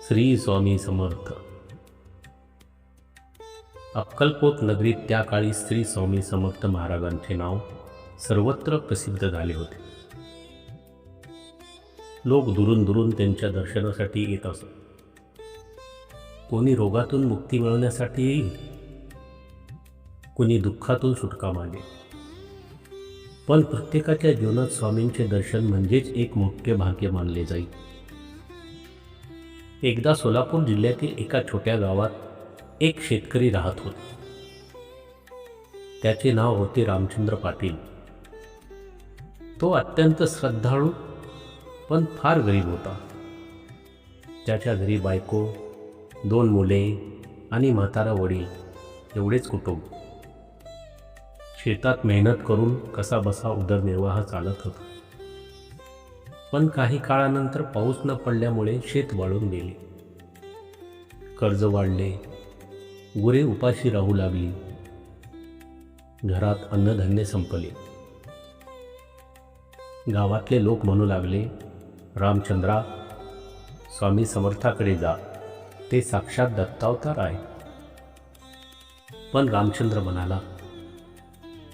श्री स्वामी समर्थ. अक्कलकोट नगरीत त्या काळी श्री स्वामी समर्थ महाराजांचे नाव सर्वत्र प्रसिद्ध झाले होते. लोक दुरून दुरून त्यांच्या दर्शनासाठी येत असत. कोणी रोगातून मुक्ती मिळवण्यासाठी येईल, कोणी दुःखातून सुटका मागेल. पण प्रत्येकाच्या जीवनात स्वामींचे दर्शन म्हणजेच एक मोठे भाग्य मानले जाईल. एकदा सोलापूर जिल्ह्यातील एका छोट्या गावात एक शेतकरी राहत होता. त्याचे नाव होते रामचंद्र पाटील. तो अत्यंत श्रद्धाळू पण फार गरीब होता. त्याच्या घरी बायको, 2 मुले आणि म्हातारा वडील एवढेच कुटुंब. शेतात मेहनत करून कसाबसा उदरनिर्वाह चालत होता. पण काही काळानंतर पाऊस न पडल्यामुळे शेत वाळून गेले. कर्ज वाढले, गुरे उपाशी राहू लागली, घरात अन्नधान्य संपले. गावातले लोक म्हणू लागले, रामचंद्रा, स्वामी समर्थाकडे जा, ते साक्षात दत्तावतार आहे. पण रामचंद्र म्हणाला,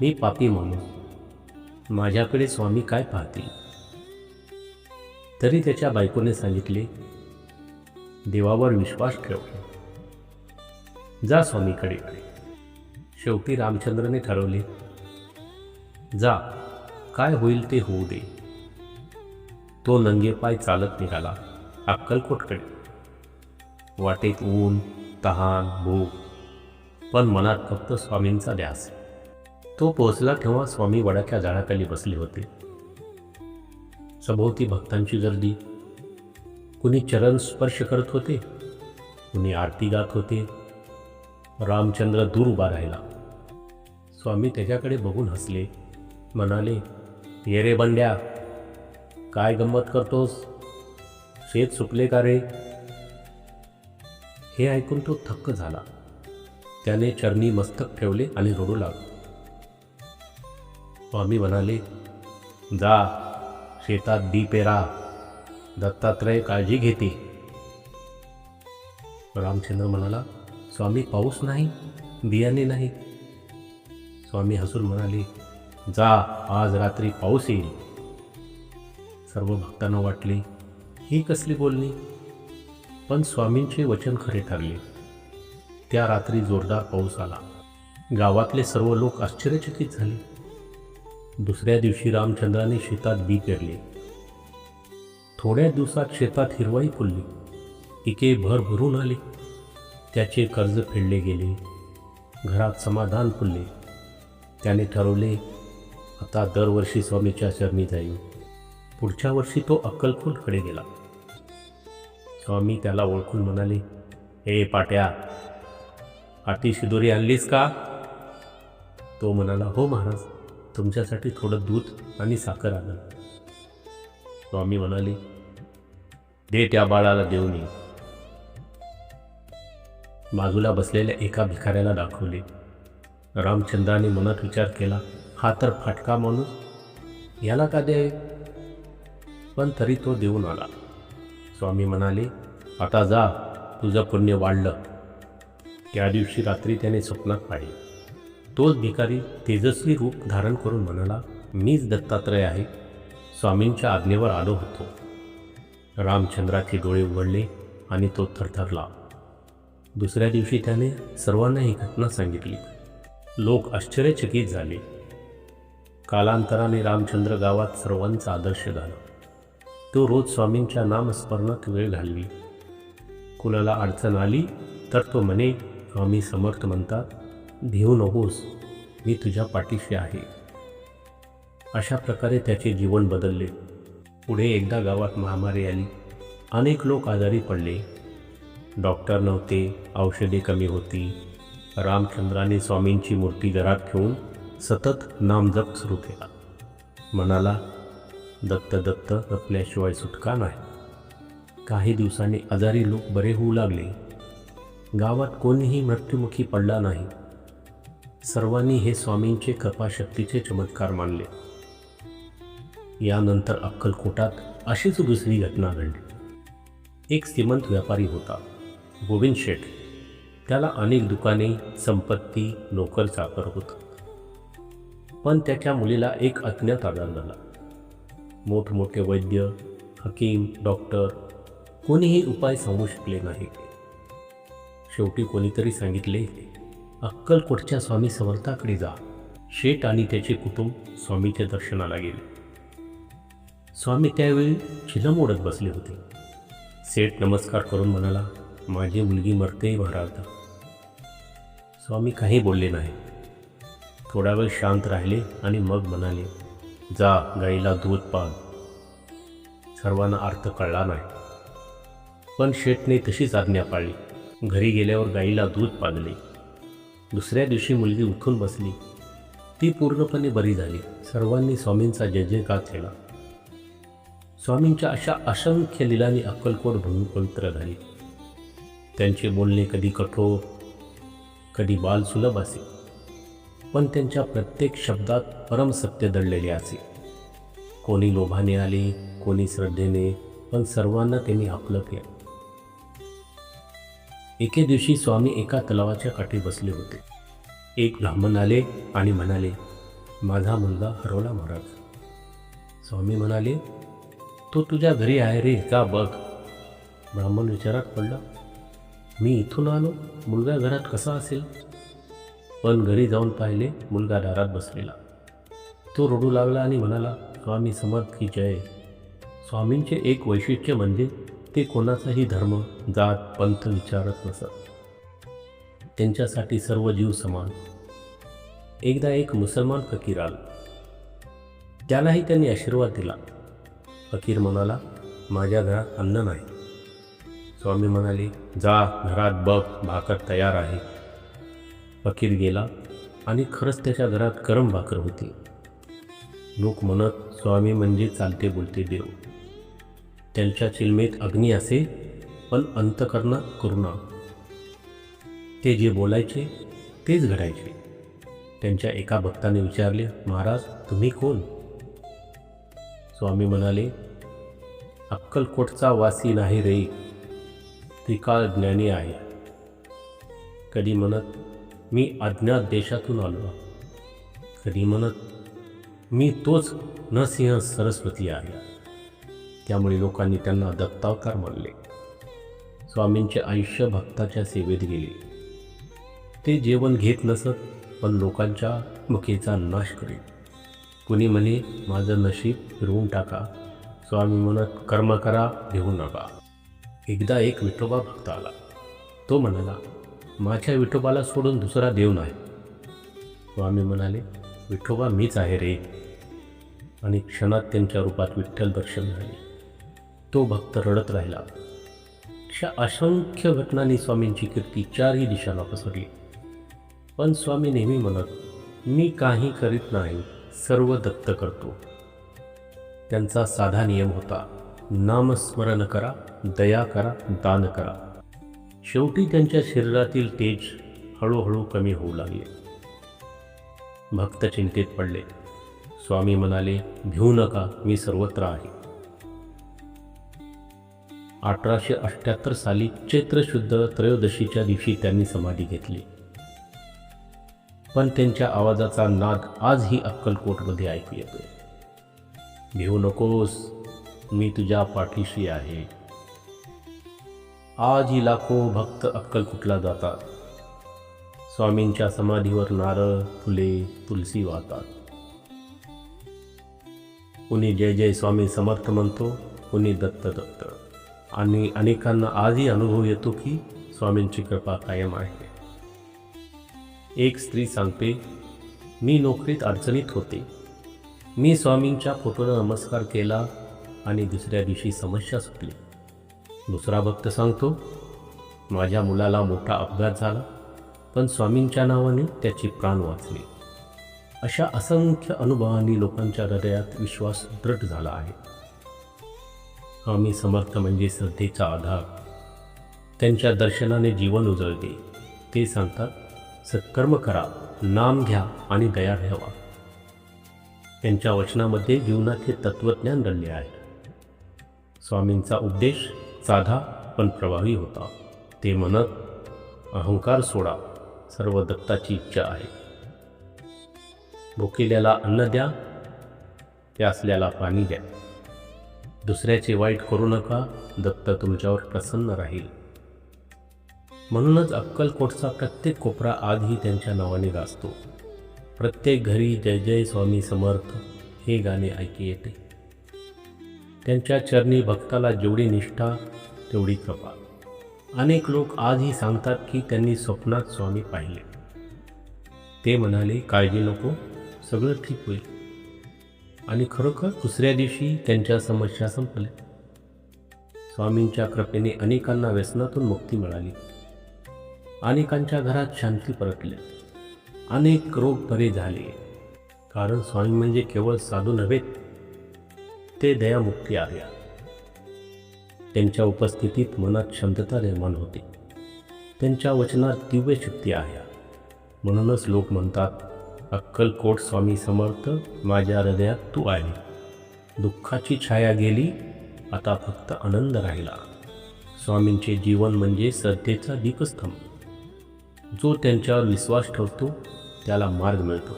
मी पापी माणूस, माझ्याकडे स्वामी काय पाहतील. तरी त्याच्या बायकोने सांगितले, देवावर विश्वास ठेव, जा स्वामीकडे. शेवटी रामचंद्रने ठरवले, जा, काय होईल ते होऊ दे. तो नंगे पाय चालत निघाला अक्कलकोटकडे. वाटेत ऊन, तहान, भूक, पण मनात फक्त स्वामींचा ध्यास. तो पोहोचला तेव्हा स्वामी वडाच्या झाडाखाली बसले होते. सभोवती भक्तांची गर्दी. कुणी चरण स्पर्श करत होते, कुणी आरती गात होते. रामचंद्र दूर उभा राहिला. स्वामी त्याच्याकडे बघून हसले, म्हणाले, ये रे बंड्या, काय गंमत करतोस, शेत सुकले का रे. हे ऐकून तो थक्क झाला. त्याने चरणी मस्तक ठेवले आणि रडू लागला. स्वामी म्हणाले, जा, शेतात बी पेरा, दत्तात्रय काळजी घेते. रामचंद्र म्हणाला, स्वामी, पाऊस नाही, बियाणे नाही. स्वामी हसून म्हणाले, जा, आज रात्री पाऊस येईल. सर्व भक्तांना वाटले, ही कसली बोलणी. पण स्वामींचे वचन खरे ठरले. त्या रात्री जोरदार पाऊस आला. गावातले सर्व लोक आश्चर्यचकित झाले. दुसऱ्या दिवशी रामचंद्राने शेतात बी पेरले. थोड्या दिवसात शेतात हिरवाई फुलली, पिके भरभरून आली. त्याचे कर्ज फेडले गेले, घरात समाधान फुलले. त्याने ठरवले, आता दरवर्षी स्वामीच्या चरणी जाईल. पुढच्या वर्षी तो अक्कलकोटकडे गेला. स्वामी त्याला ओळखून म्हणाले, हे पाट्या, आटी शिदोरी आणलीस का. तो म्हणाला, हो महाराज, तुमच्यासाठी थोडं दूध आणि साखर आणलं. स्वामी म्हणाले, दे त्या बाळाला देऊन ये. बाजूला बसलेल्या एका भिकाऱ्याला दाखवले. रामचंद्राने मनात विचार केला, हा तर फाटका माणूस, याला का द्यावे. पण तरी तो देऊन आला. स्वामी म्हणाले, आता जा, तुझं पुण्य वाढलं. त्या दिवशी रात्री त्याने स्वप्नात पाहिले. तोच भिकारी तेजस्वी रूप धारण करून म्हणाला, मीच दत्तात्रय आहे, स्वामींच्या आज्ञेवर आलो होतो. रामचंद्राचे डोळे उघडले आणि तो थरथरला. दुसऱ्या दिवशी त्याने सर्वांना ही घटना सांगितली. लोक आश्चर्यचकित झाले. कालांतराने रामचंद्र गावात सर्वांचा आदर्श झाला. तो रोज स्वामींच्या नामस्मरणात वेळ घालवी. कुणाला अडचण आली तर तो म्हणे, स्वामी समर्थ म्हणतात, भिवू नकोस, मी तुझ्या पाठीशी आहे. अशा प्रकारे त्याचे जीवन बदलले. पुढे एकदा गावात महामारी आली. अनेक लोक आजारी पडले. डॉक्टर नव्हते, औषधे कमी होती. रामचंद्राने स्वामींची मूर्ती घरात ठेवून सतत नामजप सुरू केला. म्हणाला, दत्त दत्त जपल्याशिवाय सुटका नाही. काही दिवसांनी आजारी लोक बरे होऊ लागले. गावात कोणीही मृत्युमुखी पडला नाही. सर्वांनी हे स्वामींचे कृपाशक्तीचे चमत्कार मानले. यानंतर अक्कलकोटात अशीच दुसरी घटना घडली. एक श्रीमंत व्यापारी होता, गोविंद शेठ. त्याला अनेक दुकाने, संपत्ती, नोकर चाकर होतं. पण त्याच्या मुलीला एक अज्ञात आजार झाला. मोठमोठे वैद्य, हकीम, डॉक्टर कोणीही उपाय सांगू शकले नाही. शेवटी कोणीतरी सांगितले, अक्कलकोटच्या स्वामी समर्थाकडे जा. शेठ आणि त्याचे कुटुंब स्वामीच्या दर्शनाला गेले. स्वामी त्यावेळी चिलम ओढत बसले होते. शेठ नमस्कार करून म्हणाला, माझी मुलगी मरते महाराज. स्वामी काही बोलले नाही. थोडा वेळ शांत राहिले आणि मग म्हणाले, जा गाईला दूध पाज. सर्वांना अर्थ कळला नाही, पण शेठने तशीच आज्ञा पाळली. घरी गेल्यावर गाईला दूध पाजले. दुसऱ्या दिवशी मुलगी उठून बसली. ती पूर्णपणे बरी झाली. सर्वांनी स्वामींचा जय जयकार केला. स्वामींच्या अशा असंख्य लीलांनी अक्कलकोट भूमी पवित्र झाली. त्यांचे बोलणे कधी कठोर, कधी बालसुलभ असे, पण त्यांच्या प्रत्येक शब्दात परमसत्य दडलेले असे. कोणी लोभाने आले, कोणी श्रद्धेने, पण सर्वांना त्यांनी आपलं केलं. एके दिवशी स्वामी एका तलावाच्या काठी बसले होते. एक ब्राह्मण आले आणि म्हणाले, माझा मुलगा हरवला महाराज. स्वामी म्हणाले, तो तुझ्या घरी आहे रे, का बघ. ब्राह्मण विचारात पडला, मी इथून आलो, मुलगा घरात कसा असेल. पण घरी जाऊन पाहिले, मुलगा दारात बसलेला. तो रडू लागला आणि म्हणाला, स्वामी समर्थ की जय. स्वामींचे एक वैशिष्ट्य म्हणजे ते कोणाचाही धर्म, जात, पंथ विचारत नसत. त्यांच्यासाठी सर्व जीव समान. एकदा एक मुसलमान फकीर आला. त्यालाही त्यांनी आशीर्वाद दिला. फकीर म्हणाला, माझ्या घरात अन्न नाही. स्वामी म्हणाले, जा घरात बघ, भाकर तयार आहे. फकीर गेला आणि खरंच त्याच्या घरात गरम भाकर होती. लोक म्हणत, स्वामी म्हणजे चालते बोलते देव. त्यांच्या चिलमेत अग्नी असे, पण अंतःकरणात करुणा. ते जे बोलायचे तेच घडायचे. त्यांच्या एका भक्ताने विचारले, महाराज तुम्ही कोण. स्वामी म्हणाले, अक्कलकोटचा वासी नाही रे, त्रिकाळ ज्ञानी आहे. कधी म्हणत, मी अज्ञात देशातून आलो. कधी म्हणत, मी तोच नरसिंह सरस्वती आहे. त्यामुळे लोकांनी त्यांना दत्तावतार मानले. स्वामींचे आयुष्य भक्ताच्या सेवेत गेले. ते जेवण घेत नसत, पण लोकांच्या भुकेचा नाश करीत. कुणी म्हणे, माझं नशीब फिरवून टाका. स्वामी म्हणत, कर्म करा, घेऊ नका. एकदा एक विठोबा भक्त आला. तो म्हणाला, माझ्या विठोबाला सोडून दुसरा देव नाही. स्वामी म्हणाले, विठोबा मीच आहे रे. आणि क्षणात त्यांच्या रूपात विठ्ठल दर्शन झाले. तो भक्त रडत राहिला. अशा असंख्य घटनांनी स्वामींची कीर्ती चारही दिशांना पसरली. पण स्वामी नेहमी म्हणत, मी काही करीत नाही, सर्व दत्त करतो. त्यांचा साधा नियम होता, नामस्मरण करा, दया करा, दान करा. शेवटी त्यांच्या शरीरातील तेज हळूहळू कमी होऊ लागले. भक्त चिंतेत पडले. स्वामी म्हणाले, भिवू नका, मी सर्वत्र आहे. 1878 साली चैत्र शुद्ध त्रयोदशीच्या दिवशी त्यांनी समाधी घेतली. पण त्यांच्या आवाजाचा नाद आजही अक्कलकोटमध्ये ऐकू येतो. भिवू नकोस, मी तुझ्या पाठीशी आहे. आजही लाखो भक्त अक्कलकोटला जातात. स्वामींच्या समाधीवर नारळ, फुले, तुलसी वाहतात. कुणी जय जय स्वामी समर्थ म्हणतो, कुणी दत्त दत्त. आणि अनेकांना आजही अनुभव येतो की स्वामींची कृपा कायम आहे. एक स्त्री सांगते, मी नोकरीत अडचणीत होते. मी स्वामींच्या फोटोला नमस्कार केला आणि दुसऱ्या दिवशी समस्या सुटली. दुसरा भक्त सांगतो, माझ्या मुलाला मोठा अपघात झाला, पण स्वामींच्या नावाने त्याचे प्राण वाचले. अशा असंख्य अनुभवांनी लोकांच्या हृदयात विश्वास दृढ झाला आहे. स्वामी समर्थ म्हणजे श्रद्धेचा आधार. त्यांच्या दर्शनाने जीवन उजळते. ते सांगतात, सत्कर्म करा, नाम घ्या आणि दया ठेवा. त्यांच्या वचनामध्ये जीवनाचे तत्त्वज्ञान दडले आहे. स्वामींचा उपदेश साधा पण प्रभावी होता. ते म्हणत, अहंकार सोडा, सर्व दत्ताची इच्छा आहे. भुकेल्याला अन्न द्या, प्यासल्याला पाणी द्या. दुसऱ्याचे वाईट करू नका, दत्त तुमच्यावर प्रसन्न राहील. म्हणूनच अक्कलकोटचा प्रत्येक कोपरा आजही त्यांच्या नावाने गाजतो. प्रत्येक घरी जय जय स्वामी समर्थ हे गाणे ऐकी येते. त्यांच्या चरणी भक्ताला जेवढी निष्ठा तेवढी कृपा. अनेक लोक आजही सांगतात की त्यांनी स्वप्नात स्वामी पाहिले. ते म्हणाले, काळजी नको, सगळं ठीक होईल. आणि खरोखर दुसऱ्या दिवशी त्यांच्या समस्या संपल्या. स्वामींच्या कृपेने अनेकांना व्यसनातून मुक्ती मिळाली. अनेकांच्या घरात शांती परतली. अनेक रोग बरे झाले. कारण स्वामी म्हणजे केवळ साधू नव्हेत, ते दयामुक्ती आहे. त्यांच्या उपस्थितीत मनात शांतता निर्माण होते. त्यांच्या वचनात दिव्य शक्ती आहे. म्हणूनच लोक म्हणतात, अक्कलकोट स्वामी समर्थ, माझ्या हृदयात तू आली. दुःखाची छाया गेली, आता फक्त आनंद राहिला. स्वामींचे जीवन म्हणजे श्रद्धेचा दीपस्तंभ. जो त्यांच्यावर विश्वास ठेवतो त्याला मार्ग मिळतो.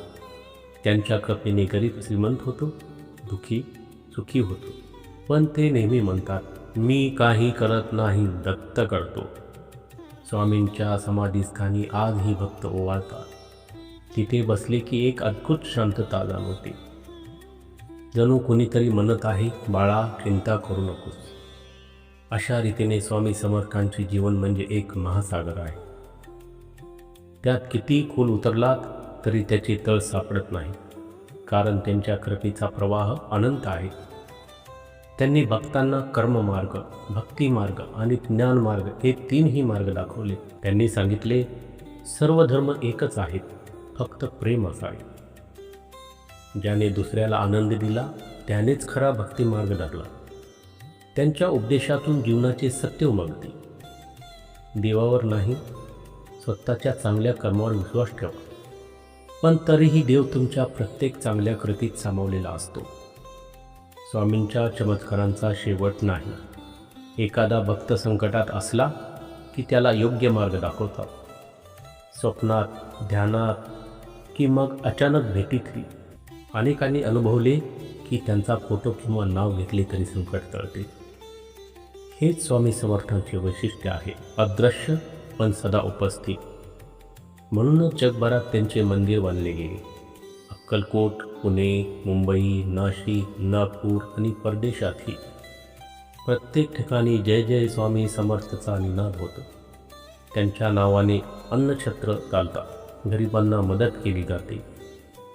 त्यांच्या कृपेने गरीब श्रीमंत होतो, दुःखी सुखी होतो. पण ते नेहमी म्हणतात, मी काही करत नाही, दत्त करतो. स्वामींच्या समाधीस्थानी आजही भक्त ओवाळतात. तिथे बसले की एक अद्भुत शांतता जाणवते. जणू कोणीतरी म्हणत आहे, बाळा चिंता करू नकोस. अशा रीतीने स्वामी समर्थांचे जीवन म्हणजे एक महासागर आहे. त्यात किती खोल उतरलात तरी त्याचे तळ सापडत नाही. कारण त्यांच्या कृपेचा प्रवाह अनंत आहे. त्यांनी भक्तांना कर्ममार्ग, भक्तिमार्ग आणि ज्ञानमार्ग हे तीनही मार्ग दाखवले. त्यांनी सांगितले, सर्व धर्म एकच आहेत, फक्त प्रेम असावे. ज्याने दुसऱ्याला आनंद दिला त्यानेच खरा भक्तिमार्ग धरला. त्यांच्या उपदेशातून जीवनाचे सत्य उमगते. देवावर नाही, स्वतःच्या चांगल्या कर्मावर विश्वास ठेवा. पण तरीही देव तुमच्या प्रत्येक चांगल्या कृतीत सामावलेला असतो. स्वामींच्या चमत्कारांचा शेवट नाही. एखादा भक्त संकटात असला की त्याला योग्य मार्ग दाखवतात. स्वप्नात, ध्यानात की मग अचानक भेटीतली. अनेकांनी अनुभवले की त्यांचा फोटो किंवा नाव घेतले तरी संकट टळते. हेच स्वामी समर्थांचे वैशिष्ट्य आहे, अदृश्य पण सदा उपस्थित. म्हणूनच जगभरात त्यांचे मंदिर बांधले गेले. अक्कलकोट, पुणे, मुंबई, नाशिक, नागपूर आणि परदेशातही प्रत्येक ठिकाणी जय जय स्वामी समर्थचा निनाद होतो. त्यांच्या नावाने अन्नछत्र चालतात, गरिबांना मदत केली जाते.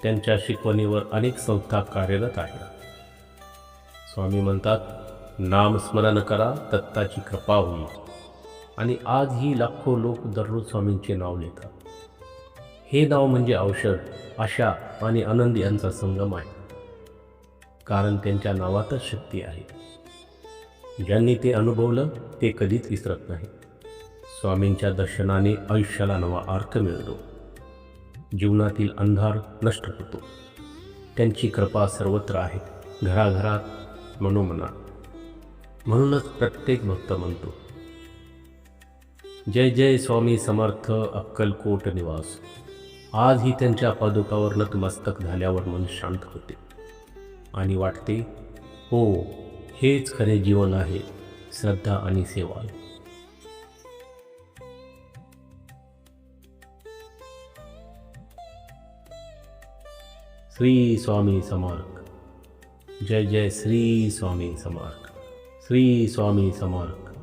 त्यांच्या शिकवणीवर अनेक संस्था कार्यरत आहेत. स्वामी म्हणतात, नामस्मरण करा, दत्ताची कृपा होईल. आणि आजही लाखो लोक दररोज स्वामींचे नाव लिहितात. हे नाव म्हणजे औषध, आशा आणि आनंद यांचा संगम आहे. कारण त्यांच्या नावातच शक्ती आहे. ज्यांनी ते अनुभवलं ते कधीच विसरत नाही. स्वामींच्या दर्शनाने आयुष्याला नवा अर्थ मिळतो. जीवनातील अंधार नष्ट होतो. त्यांची कृपा सर्वत्र आहे, घराघरात, मनोमनात. म्हणूनच प्रत्येक भक्त म्हणतो, जय जय स्वामी समर्थ, अक्कलकोट निवास. आजही त्यांच्या पादुकावर नतमस्तक झाल्यावर मन शांत होते आणि वाटते, हो, हेच खरे जीवन आहे, श्रद्धा आणि सेवा. श्री स्वामी समर्थ. जय जय श्री स्वामी समर्थ. श्री स्वामी समर्थ.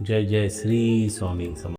जय जय श्री स्वामी समर्थ.